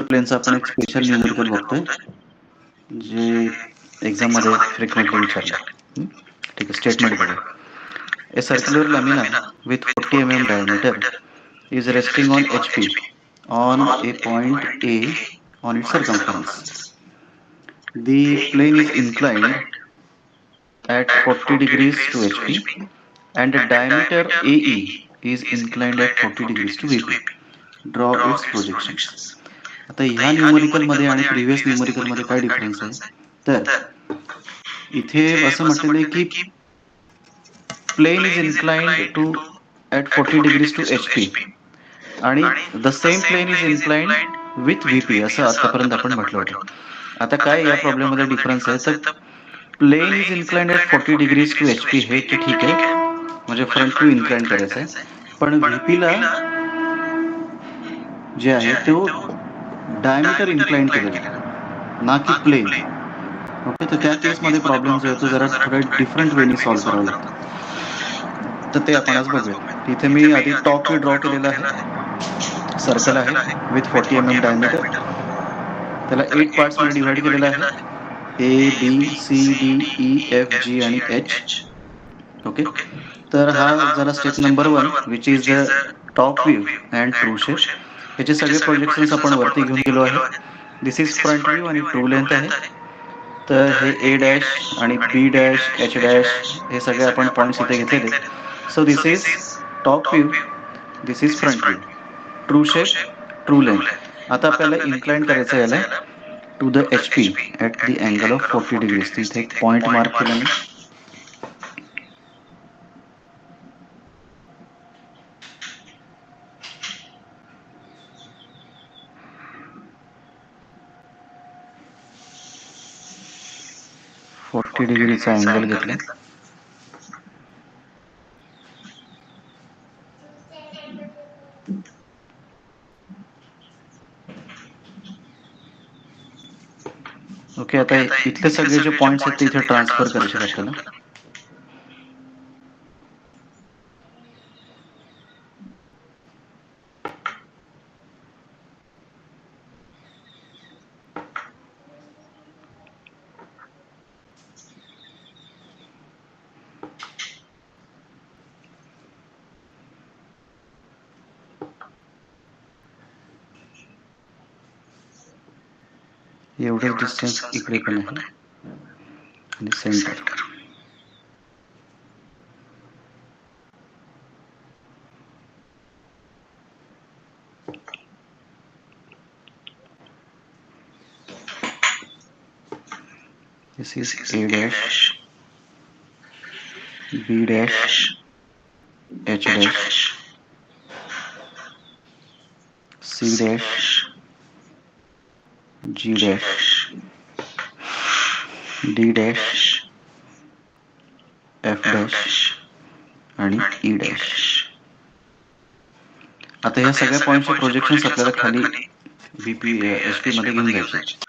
प्लेनचा आपण एक स्पेशल न्यूमेरिकल बघतोय जे एक्झाममध्ये फ्रिक्वेंटली विचारलं. ठीक आहे, स्टेटमेंट बघा. A circular lamina with 40 mm diameter is resting on HP on a point A on its circumference. The plane is inclined at 40 degrees to HP and the diameter AE is inclined at 40 degrees to VP. Draw its projections. आता ह्या न्यूमरिकलमध्ये आणि previous न्यूमरिकलमध्ये काय difference आहे? तर इथे असं म्हटलेलं आहे की plane is inclined to at 40 degrees to HP आणि the same plane is inclined with VP असं आतापर्यंत आपण म्हटलं होतं. आता काय या प्रॉब्लेममध्ये डिफरन्स आहे? तर plane is inclined at 40 degrees to HP हे तर ठीक आहे, म्हणजे फ्रंट व्ह्यू इन्क्लाइंड करायचं आहे, पण VPला जे आहे तो डायमीटर इन्क्लाइंड केलेला आहे, ना की प्लेन. ओके, तर त्या केसमध्ये प्रॉब्लेम जो आहे तो जरा थोडा डिफरंट वेनी सॉल्व्ह करावा लागतो. तर ते आपण आज बघूयात. इथे मी आधी टॉप व्ह्यू ड्रॉ केलेला आहे. सर्कल आहे विथ 40 mm डायमीटर. त्याला 8 पार्ट्समध्ये डिव्हाइड केलेलं आहे. A, B, C, D, E, F, G आणि H. ओके, तर हा झाला step number 1 which is the top view and true shape. ह्याचे सगळे प्रोजेक्शन्स आपण वरती घेऊन गेलो आहे. दिस इज फ्रंट व्ह्यू आणि ट्रू लेंथ आहे. तर हे A डॅश आणि B डॅश, H डॅश हे सगळे आपण पॉईंट्स इथे घेतलेले. So this is top view, this is front view, true shape, true length. आता आपल्याला इन्क्लाइन करायचं याला to the HP at the angle of 40 degrees. इथे एक पॉईंट मार्क केला मी. फोर्टी डिग्रीचा अँगल घेतला. ओके, आता इथले सगळे जे पॉइंट्स आहेत ते इथे ट्रान्सफर करायचे आपल्याला. एवढंच डिस्टन्स इकडे पण आहे आणि centre. This is A dash, B dash, H dash, C dash, G dash, D dash, F dash आणि E डॅश. आता या सगळ्या पॉइंटचे प्रोजेक्शन्स आपल्याला खाली VP HP मध्ये घेऊन जायचे.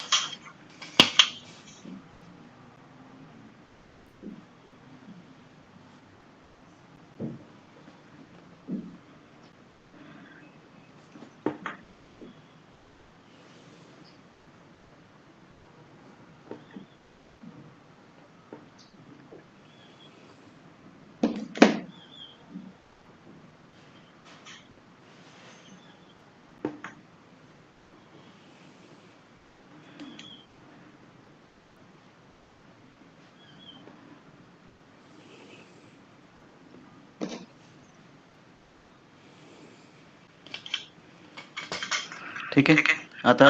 ठीक आहे, आता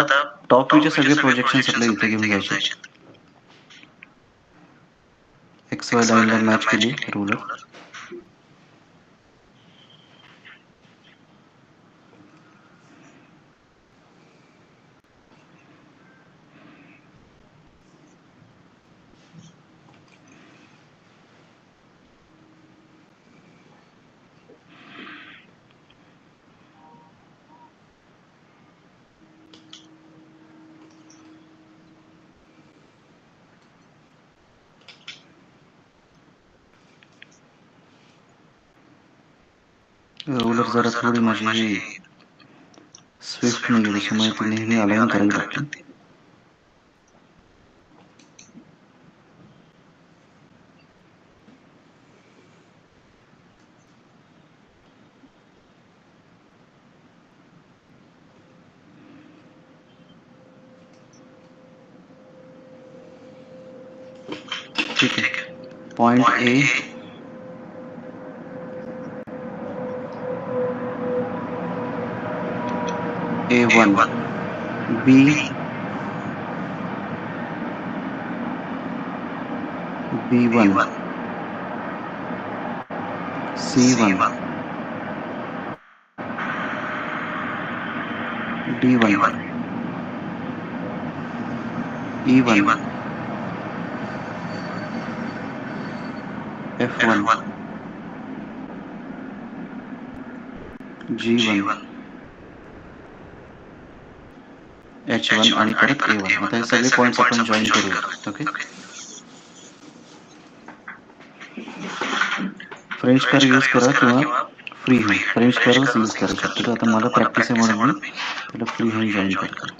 टॉप व्ह्यूचे सगळे प्रोजेक्शन्स आपल्याला इथे घेऊन जायचे. XY लाईनला मॅच केली रुलर. रुलर जरा थोडी माझी ही स्विफ्ट नाही आहे, त्याच्यामुळे ती नेहमी अलाइन करावी लागते. ठीक आहे. Point A, A1, B, B1, C1, D1, E1, F1, G1, H1 आणि परत A1. आता हे सगळे पॉइंट्स आपण जॉईन करूया. ओके, फ्रेंच कर्व यूज करा किंवा फ्री हँड. फ्रेंच कर्वच यूज करू शकतो. तर आता मला प्रॅक्टिस आहे म्हणून मी त्याला फ्री हँड जॉईन करतो.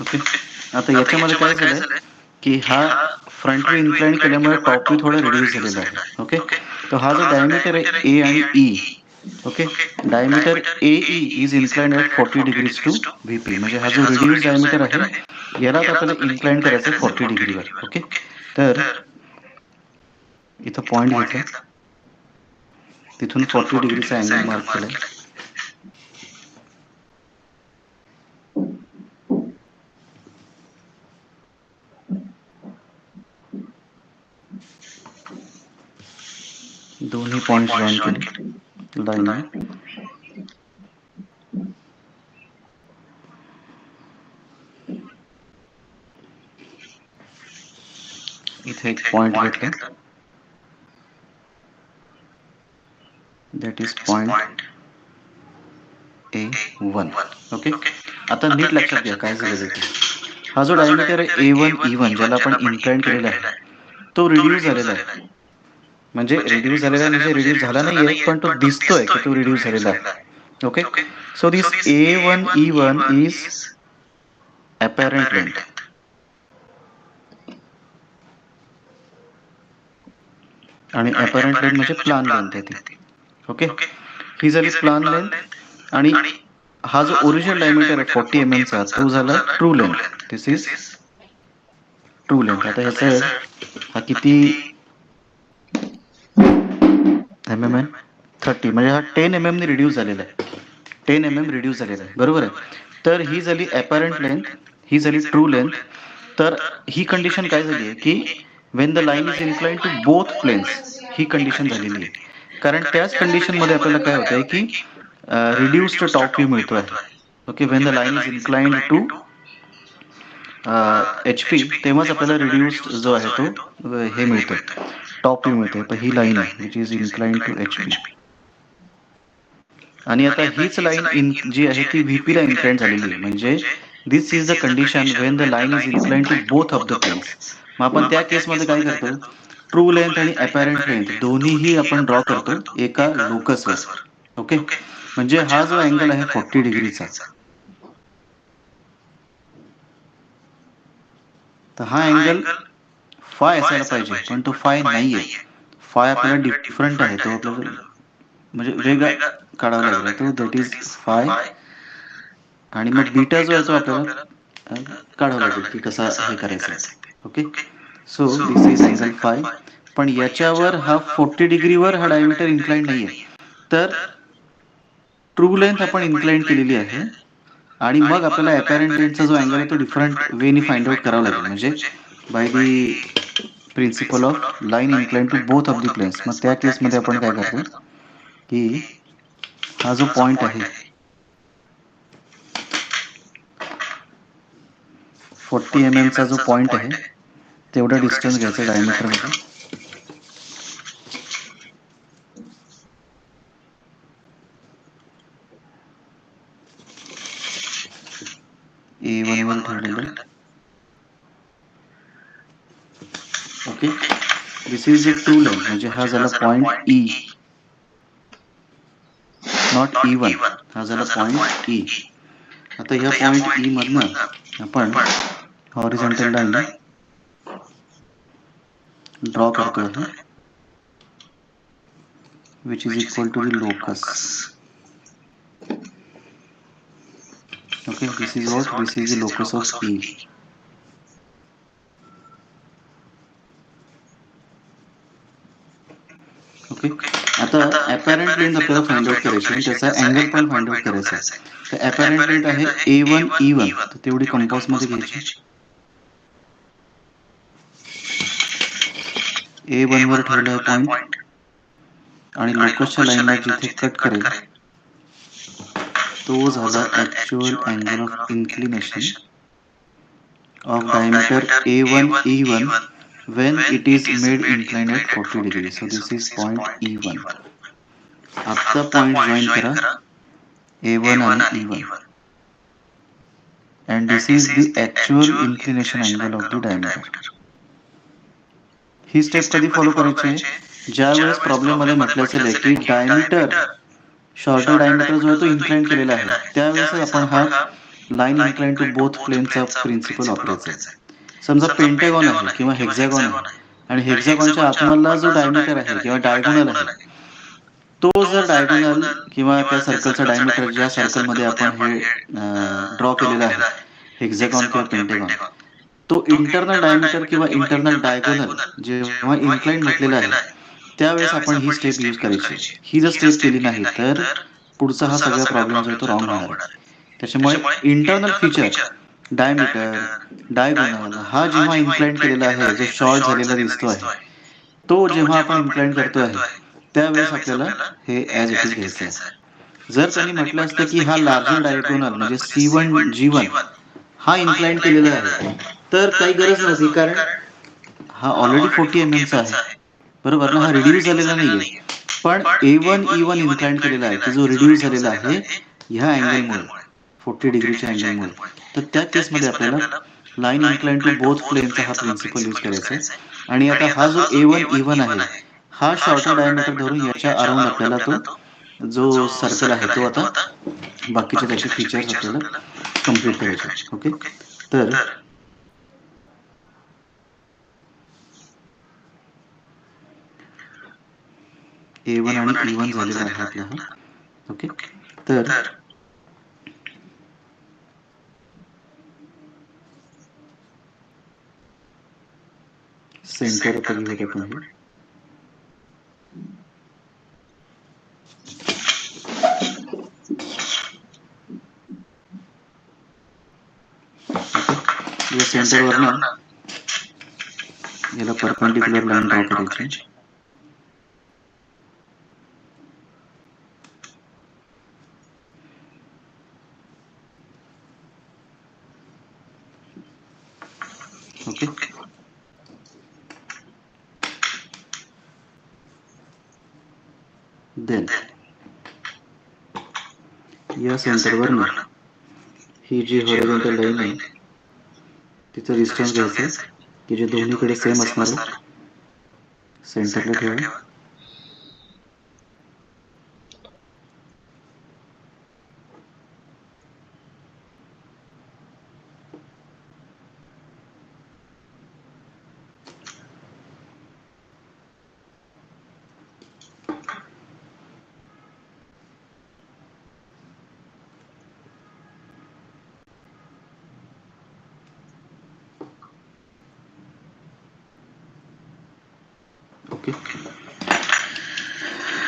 ओके, आता याच्यामध्ये काय झालंय की हा फ्रंट व्ह्यू इन्क्लाइन केल्यामुळे टॉप व्ह्यू थोडा रिड्यूस झालेला आहे. ओके, तर हा जो डायमीटर आहे ए आणि E, okay, diameter A E is inclined at 40 degrees to VP. म्हणजे हा जो रिड्यूस डायमीटर आहे यालाच आपल्याला इन्क्लाइन करायचं आहे 40 डिग्रीवर. ओके, तर इथं पॉइंट घेतला, तिथून 40 डिग्रीचा अँगल मार्क केलाय. दोन्ही पॉइंट जॉईन केले लाईन. इथे एक पॉइंट घेतला, that is point A1. Okay, आता नीट लक्षात घ्या काय झालेलं आहे. हा जो डायमीटर आहे A1 E1 ज्याला आपण इन्क्लाइन केलेला आहे तो रिड्यूस झालेला आहे. म्हणजे रिड्यूस झालेला आहे म्हणजे रिड्यूस झाला नाहीये, पण तो दिसतोय की तो रिड्यूस झालेला आहे. Okay, so this A1 E1 is apparent length. आणि apparent length म्हणजे प्लान लेंथ आहे ती. ओके, ही झाली प्लान लेंथ. आणि हा जो ओरिजिनल डायमीटर आहे 40 mm चा तो झाला true length. This is true length. आता ह्याचं हा किती mm आहे? 30. म्हणजे हा 10 mm ने रिड्यूस झालेला आहे. 10 mm रिड्यूस झालेला आहे, बरोबर आहे. तर ही झाली अपॅरंट लेंथ, ही झाली ट्रू लेंथ. तर ही कंडिशन काय झाली आहे की when the line is incline to both planes, ही कंडिशन झालेली आहे. कारण त्याच कंडिशनमध्ये आपल्याला काय होतंय की रिड्यूस्ड टॉप व्ह्यू मिळतो आहे. Okay, when the line is inclined to HP तेव्हाच आपल्याला रिड्यूस्ड जो आहे तो हे मिळतोय, टॉप व्ह्यू मिळतोय. पण ही लाईन आहे which is inclined to HP. आणि आता हीच लाईन जी आहे ती VP ला इन्क्लाइंड झालेली आहे. म्हणजे this is the condition when the line is inclined to both of the planes. मग आपण त्या केसमध्ये काय करतो, ट्रू लेंथ आणि अपॅरंट लेंथ दोन्हीही आपण ड्रॉ करतो एका लोकसवर. ओके, म्हणजे हा जो अँगल आहे 40 डिग्रीचा, तर हा अँगल फाय असायला पाहिजे, पण तो फाय नाहीये. फाय आपल्याला डिफरंट आहे, तो आपल्याला म्हणजे वेगळा काढावा लागला तो, दॅट इज फाय. आणि मग बीटा जो आहे तो आपल्याला काढावा लागेल की कसा हे करायचं आहे. Okay, so this is angle phi. पण याच्यावर हा 40 डिग्रीवर हा डायमीटर इन्क्लाइंड नाहीये. तर ट्रू लेंथ आपण इन्क्लाइंड केलेली आहे आणि मग आपल्याला अपॅरंट लेंथचा जो अँगल आहे तो डिफरंट वेनी फाइंड आउट करावा लागेल, म्हणजे by the principle of line incline to both of the planes. मग त्या केसमध्ये आपण काय करतो की हा जो पॉइंट आहे 40 mm चा जो पॉइंट आहे तेवढा डिस्टन्स घ्यायचा डायमीटर मध्ये. A1 वर ठेवलेलं. Okay, this is a true line, म्हणजे हा झाला पॉइंट E, नॉट E1, हा झाला पॉइंट E. आता ह्या पॉइंट E मधनं आपण हॉरिझॉन्टल लाईन ड्रॉ करतो आहे, which is equal to the locus. Okay, this is what? This is the locus of E. Okay, आता अपॅरंट लेंथ आपल्याला फाइंड आउट करायची आणि त्याचा अँगल पण फाइंड आउट करायचा आहे. तर अपॅरंट लेंथ आहे A1 E1, तर तेवढी कंपास मध्ये घ्यायची. A1 वर ठेवला आहे पॉइंट आणि लोकसच्या लाईनला जिथे कट करेल तो झाला actual angle of inclination of diameter A1 E1 when it is made inclined at 40 degree. So this is point E1. आता पॉइंट जॉइन करा A1 आणि E1 and this is the actual inclination angle of the diameter. He step कधी follow करायची आहे? ज्या वेळेस problem मध्ये म्हटलं असेल की डायमीटर, शॉर्टर डायमीटर जो आहे तो इन्क्लाइन केलेला आहे, त्यावेळेस आपण हा लाईन इन्क्लाइन टू बोथ प्लेनचा प्रिन्सिपल वापरायचा आहे. समजा पेंटागॉन आहे किंवा हेक्झॅगॉन आहे आणि हेक्झॅगॉनच्या आतमधला जो डायमीटर आहे किंवा डायगोनल आहे, तो जर डायगोनल किंवा त्या सर्कलचा डायमीटर ज्या सर्कलमध्ये आपण हे ड्रॉ केलेला आहे हेक्झॅगॉन किंवा पेंटागॉन, तो इंटरनल डायमीटर किंवा इंटरनल डायगोनल जेव्हा इन्क्लाइन म्हटलेला आहे त्यावेळेस आपण ही स्टेप यूज करायची. ही जर स्टेप केली नाही तर पुढचा हा सगळा प्रॉब्लेम जो आहे तो रॉंग होणार आहे. त्याच्यामुळे इंटरनल फीचर डायमीटर, डायगोनल हा जेव्हा इन्क्लाइन केलेला आहे, जो शॉर्ट झालेला दिसतो आहे, तो जेव्हा आपण इन्क्लाइन करतो आहे त्यावेळेस आपल्याला हे ॲज इट इज घ्यायचं आहे. जर त्यांनी म्हटलं असतं की हा लार्जर डायगोनल म्हणजे C1 G1 हा इन्क्लाइन केलेला आहे तर काही गरज नव्हती, कारण हा ऑलरेडी 40 mm चा आहे, बरोबर ना, हा रिड्यूस झालेला नाहीये. पण A1 E1 इन्क्लाइन केलेला आहे की जो रिड्यूस झालेला आहे ह्या अँगलमुळे, 40 डिग्रीच्या अँगलमुळे. तर त्या केसमध्ये आपल्याला लाईन इन्क्लाइन टू बोथ प्लेनचा हा प्रिन्सिपल यूज करायचा आहे. आणि आता हा जो A1 E1 आहे हा शॉर्टर डायमीटर धरून याच्या अराउंड आपल्याला तो जो सर्कल आहे तो आता बाकीचे त्याचे फीचर्स आपल्याला कंप्लीट करायचे. ओके, तर A1 आणि E1 झालेला आहे आपला हा. ओके, तर सेंटर आता घेऊयात आपण हे. या सेंटरवर ना याला परपेंडिक्युलर लाईन ड्रॉ करायची. ओके, देन या सेंटरवर ना ही जी हॉरिझॉन्टल लाईन आहे तिचा डिस्टन्स घ्यायचा की जे दोन्हीकडे सेम असणार आहे. सेंटरला ठेवा. ओके,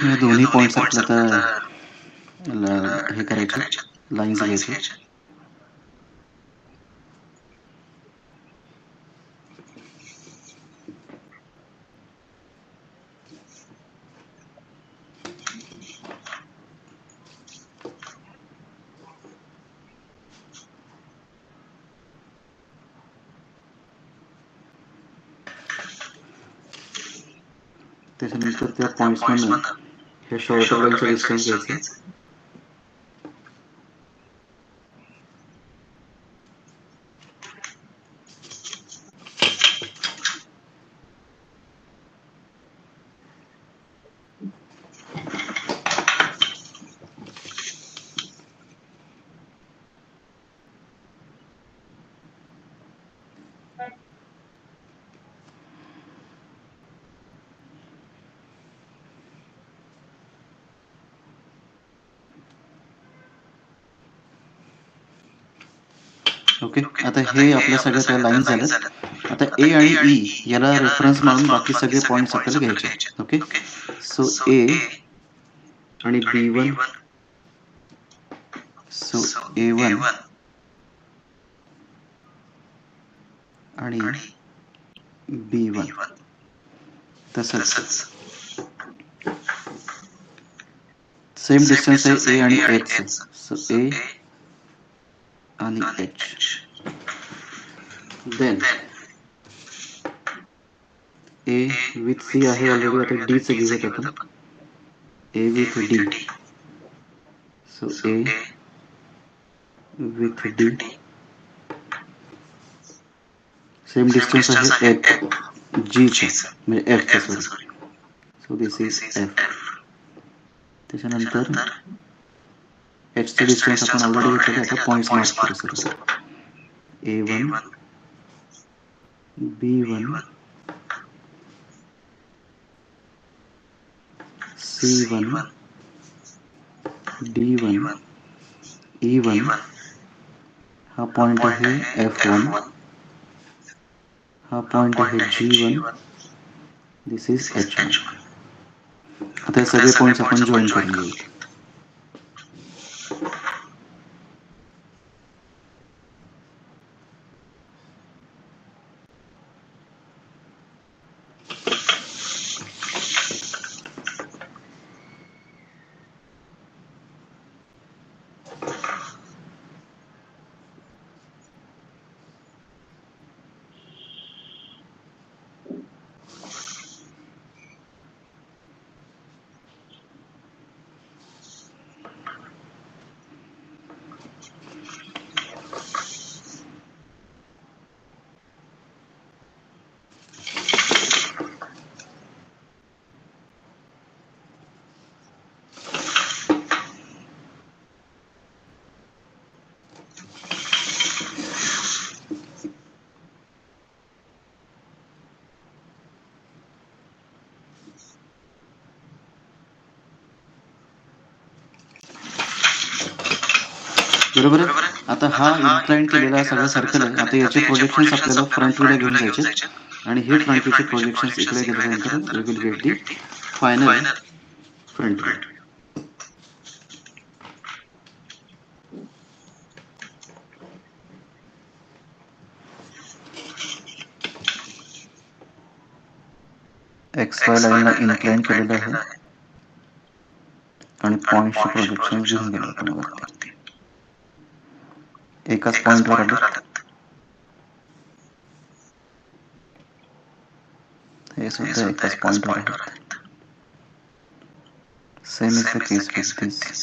या दोन्ही पॉइंट्स आपल्याला हे करायचे, लाईन्स घ्यायचे. त्याच्यानंतर त्या पॉईंट्स मधनं ह्या शॉर्टर लाईनचा डिस्टन्स घ्यायचा. ओके, आता हे आपल्या सगळ्या त्या लाईन्स झाल्यात. आता ए आणि ई याला रेफरन्स म्हणून बाकी सगळे पॉईंट्स आपल्याला घ्यायचे. ओके, सो ए आणि B1, सो A1 आणि B1 तसंच सेम डिस्टन्स आहे ए आणि एच. सो ए आणि H. Then A with C आहे ऑलरेडी. आता डी चं घेऊयात आपण. A with D. So A with D. Same distance आहे एच जीचं म्हणजे एफचं. Sorry. So this is F. त्याच्यानंतर एचचं डिस्टन्स आपण ऑलरेडी घेतलेलं. आता पॉईंट्स मार्क करू sir. A1 B1 C1 D1 E1. हा पॉइंट आहे F1. हा पॉइंट आहे G1. This is H1. आता हे सगळे पॉइंट्स आपण जॉईन करून घेऊ. बरोबर आहे. आता हा इन्क्लाइन केलेला सगळं सर्कल आहे. आता याचे प्रोजेक्शन्स आपल्याला फ्रंट व्ह्यूला घेऊन जायचे आणि हे फ्रंट व्ह्यूचे प्रोजेक्शन्स इकडे गेल्यानंतर we will get the final front view. XY लाईनला इन्क्लाइन केलेलं आहे आणि पॉइंटचे प्रोजेक्शन्स घेऊन गेलो आपण वरती. एकाच पॉइंटवर आलो. हे सुद्धा एकाच पॉइंटवर आहेत. Same is the case with this.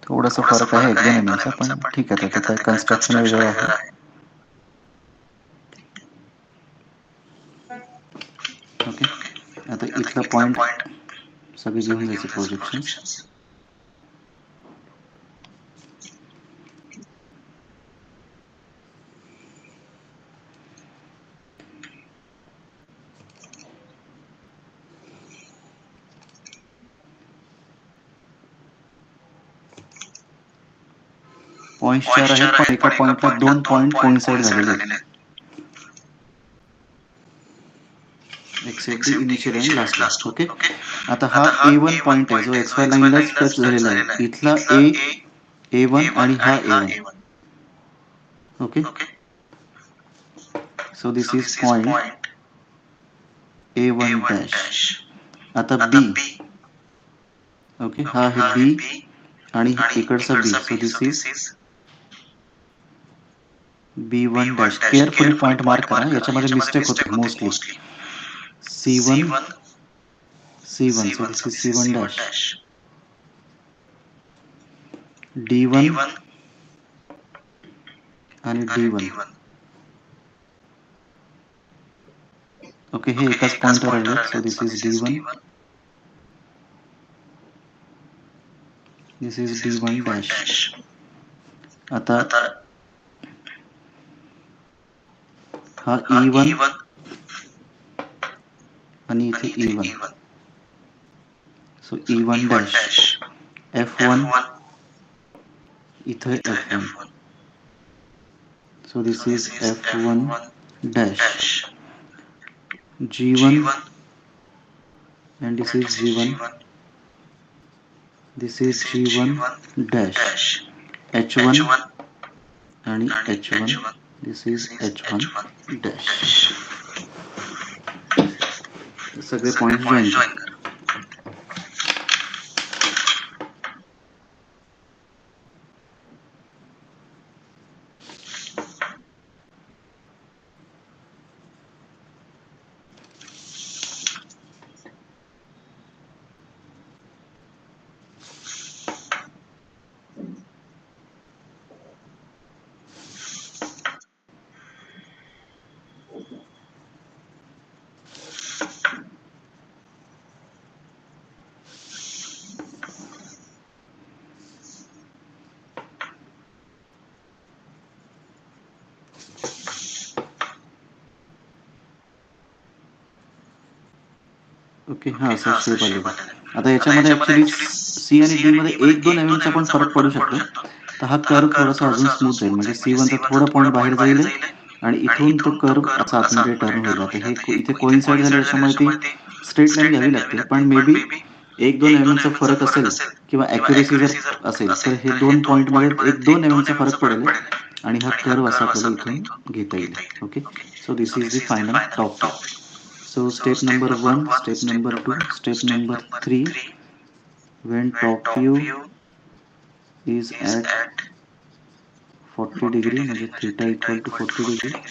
थोडासा फरक आहे 1-2 mm चा, पण ठीक आहे. त्याचं कन्स्ट्रक्शन वेगळं आहे. ओके, आता इथला पॉइंट सगळे घेऊन जायचे प्रोजेक्शन्स. पॉइंट 4 आहेत, पण एका पॉइंटला 2 पॉइंट कोइन्साइड झालेले आहेत. एक्सेप्ट द इनिशियल आणि लास्ट. ओके, आता हा A1 पॉइंट आहे जो XY लाईनलाच टच झालेला आहे. इथला A1 आणि हा A1. Okay, so this is point A1 dash. आता B. ओके, हा आहे B आणि इकडचा B. So this is B1 dash. Carefully point mark करा, याच्यामध्ये मिस्टेक होते mostly. C1 C1, so this is C1 dash. D1 आणि D1. ओके, हे एकाच पॉइंटवर आले, so this is D1. This is D1 dash. आता हा E1 आणि इथे E1, so E1 dash. F1 इथे F1, so this is F1 dash. G1 and this is G1. This is G1 dash. H1 and H1. This is H1 dash. सगळे point join कर. Okay, हा असा shape आलेला. आता याच्यामध्ये actually C आणि D मध्ये 1-2 mm चा पण फरक पडू शकतो. तर हा कर्व थोडासा अजून स्मूथ जाईल, म्हणजे C1 चा थोडा पॉइंट बाहेर जाईल आणि इथून तो कर्व असा आतमध्ये टर्न होईल. आता हे इथे कोइन्साइड झाले, त्याच्यामुळे ती स्ट्रेट लाईन घ्यावी लागते, पण मे बी 1-2 mm चा फरक असेल किंवा ॲक्युरेसी जर असेल तर हे 2 पॉइंट मध्ये 1-2 mm चा फरक पडेल आणि हा कर्व असा आपल्याला इथून घेता येईल. Okay, so this is the final top view. So step number 1, step number 2, step number 3, when top view is at 40 degree, म्हणजे theta equal to 40 degree.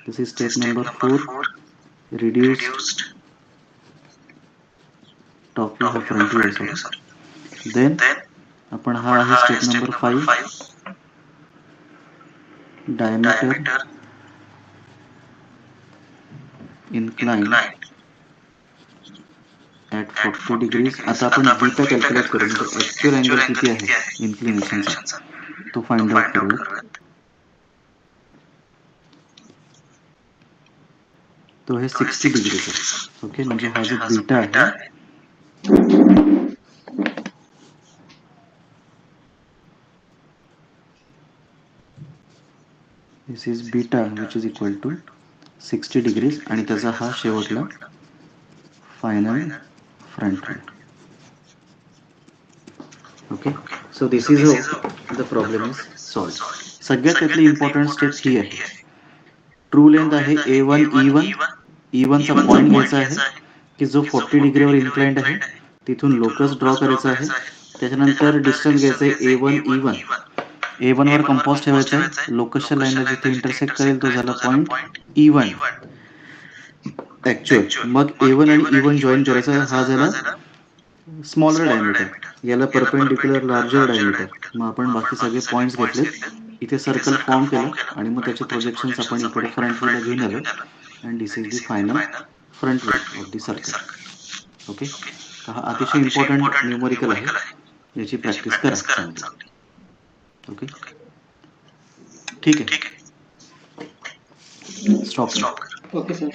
This is step number 4, reduced top view हा front view असेल. Then आपण हा आहे step number 5, diameter inclined at 40 degrees. आता आपण beta calculate करू, म्हणजे ऍक्च्युअल अँगल किती आहे इन्क्लिनेशनचा तो फाइंड आउट करूया. तो हे 60 डिग्रीचा. ओके, म्हणजे हा जो बीटा आहे this is beta which is equal to 60 degrees आणि त्याचा हा शेवटला final front view. Okay, so this is how the problem is solved. सगळ्यात त्यातली इम्पॉर्टंट स्टेप ही आहे. ट्रू लेंथ आहे A1 E1. E1 चा पॉइंट घ्यायचा आहे की जो 40 डिग्रीवर इन्क्लाइंड आहे, तिथून लोकस ड्रॉ करायचा आहे. त्याच्यानंतर डिस्टन्स घ्यायचं आहे A1 E1. A1 वर कंपास ठेवायचा आहे, लोकसच्या लाईनला जिथे इंटरसेक्ट करेल तो झाला पॉइंट E1 ऍक्च्युअल. मग A1 आणि E1 जॉईन करायचा, हा झाला स्मॉलर डायमीटर, याला परपेंडिक्युलर लार्जर डायमीटर. मग आपण बाकी सगळे पॉइंट्स घेतलेत, इथे सर्कल फॉर्म केलं आणि मग त्याचे प्रोजेक्शन्स आपण इकडे फ्रंट व्ह्यूला घेऊन आलो and this is the final front view of the circle. Okay, हा अतिशय इम्पॉर्टंट न्यूमरिकल आहे, याची प्रॅक्टिस करा चांगली. ओके, ठीक आहे, स्टॉप. Okay sir.